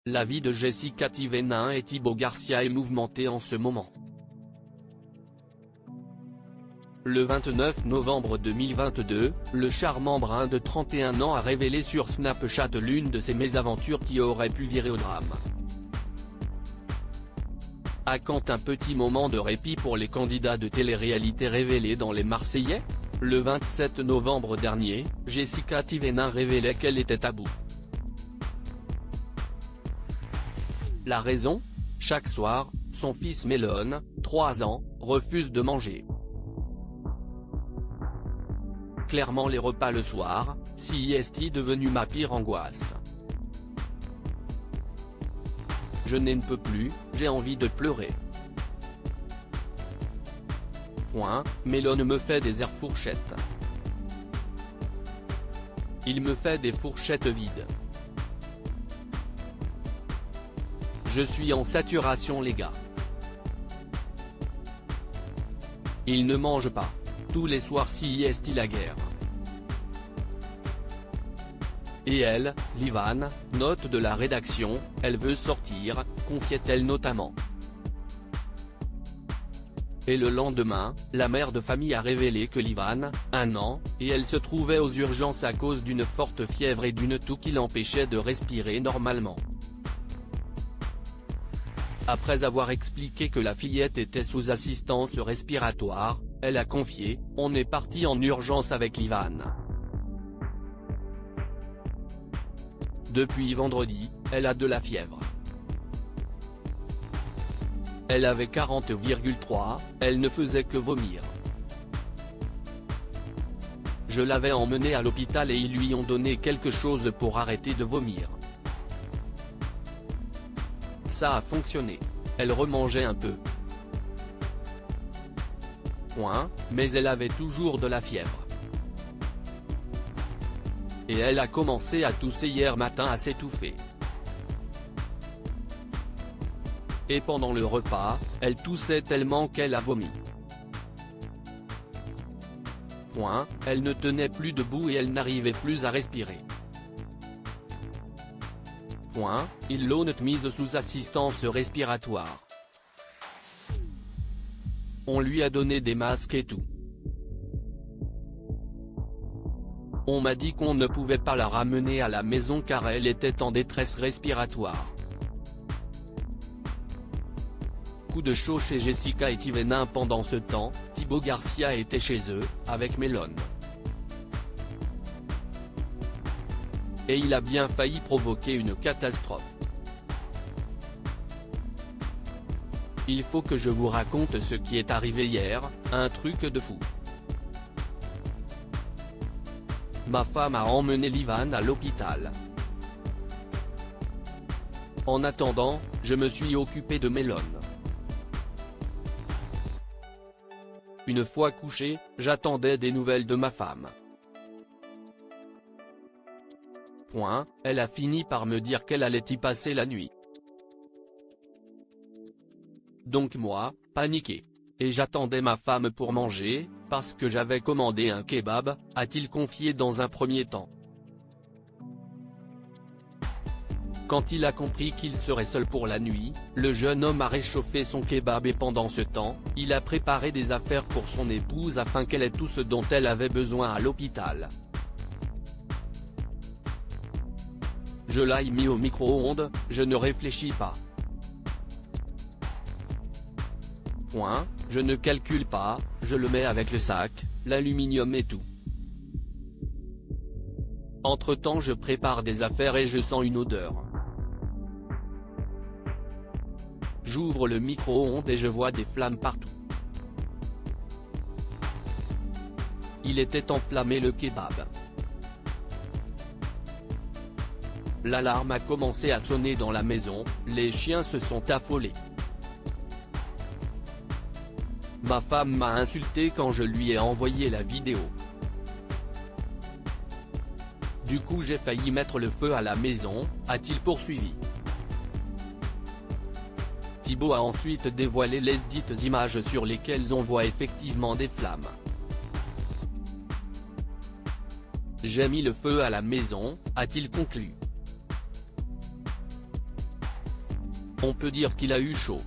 La vie de Jessica Thévenin et Thibaut Garcia est mouvementée en ce moment. Le 29 novembre 2022, le charmant brun de 31 ans a révélé sur Snapchat l'une de ses mésaventures qui aurait pu virer au drame. À quand un petit moment de répit pour les candidats de télé-réalité révélés dans Les Marseillais? Le 27 novembre dernier, Jessica Thévenin révélait qu'elle était à bout. La raison? Chaque soir, son fils Melon, 3 ans, refuse de manger. Clairement les repas le soir, c'est devenu ma pire angoisse. Je n'en peux plus, j'ai envie de pleurer. Melon me fait des airs fourchettes. Il me fait des fourchettes vides. Je suis en saturation les gars. Il ne mange pas. Tous les soirs c'est la guerre. Et elle, Livan, note de la rédaction, elle veut sortir, confiait-elle notamment. Et le lendemain, la mère de famille a révélé que Livan, 1 an, et elle se trouvait aux urgences à cause d'une forte fièvre et d'une toux qui l'empêchait de respirer normalement. Après avoir expliqué que la fillette était sous assistance respiratoire, elle a confié « On est parti en urgence avec Livan. Depuis vendredi, elle a de la fièvre. Elle avait 40,3, elle ne faisait que vomir. Je l'avais emmenée à l'hôpital et ils lui ont donné quelque chose pour arrêter de vomir. Ça a fonctionné. Elle remangeait un peu. Mais elle avait toujours de la fièvre. Et elle a commencé à tousser hier matin à s'étouffer. Et pendant le repas, elle toussait tellement qu'elle a vomi. Elle ne tenait plus debout et elle n'arrivait plus à respirer. Ils l'ont mise sous assistance respiratoire. On lui a donné des masques et tout. On m'a dit qu'on ne pouvait pas la ramener à la maison car elle était en détresse respiratoire. Coup de chaud chez Jessica et Thévenin pendant ce temps, Thibaut Garcia était chez eux, avec Melon. Et il a bien failli provoquer une catastrophe. Il faut que je vous raconte ce qui est arrivé hier, un truc de fou. Ma femme a emmené Livan à l'hôpital. En attendant, je me suis occupé de Melon. Une fois couché, j'attendais des nouvelles de ma femme. Elle a fini par me dire qu'elle allait y passer la nuit. Donc moi, paniqué. Et j'attendais ma femme pour manger, parce que j'avais commandé un kebab, a-t-il confié dans un premier temps. Quand il a compris qu'il serait seul pour la nuit, le jeune homme a réchauffé son kebab et pendant ce temps, il a préparé des affaires pour son épouse afin qu'elle ait tout ce dont elle avait besoin à l'hôpital. Je l'ai mis au micro-ondes, je ne réfléchis pas. Je ne calcule pas, je le mets avec le sac, l'aluminium et tout. Entre-temps je prépare des affaires et je sens une odeur. J'ouvre le micro-ondes et je vois des flammes partout. Il était enflammé le kebab. L'alarme a commencé à sonner dans la maison, les chiens se sont affolés. Ma femme m'a insulté quand je lui ai envoyé la vidéo. Du coup j'ai failli mettre le feu à la maison, a-t-il poursuivi. Thibaut a ensuite dévoilé les dites images sur lesquelles on voit effectivement des flammes. J'ai mis le feu à la maison, a-t-il conclu. On peut dire qu'il a eu chaud.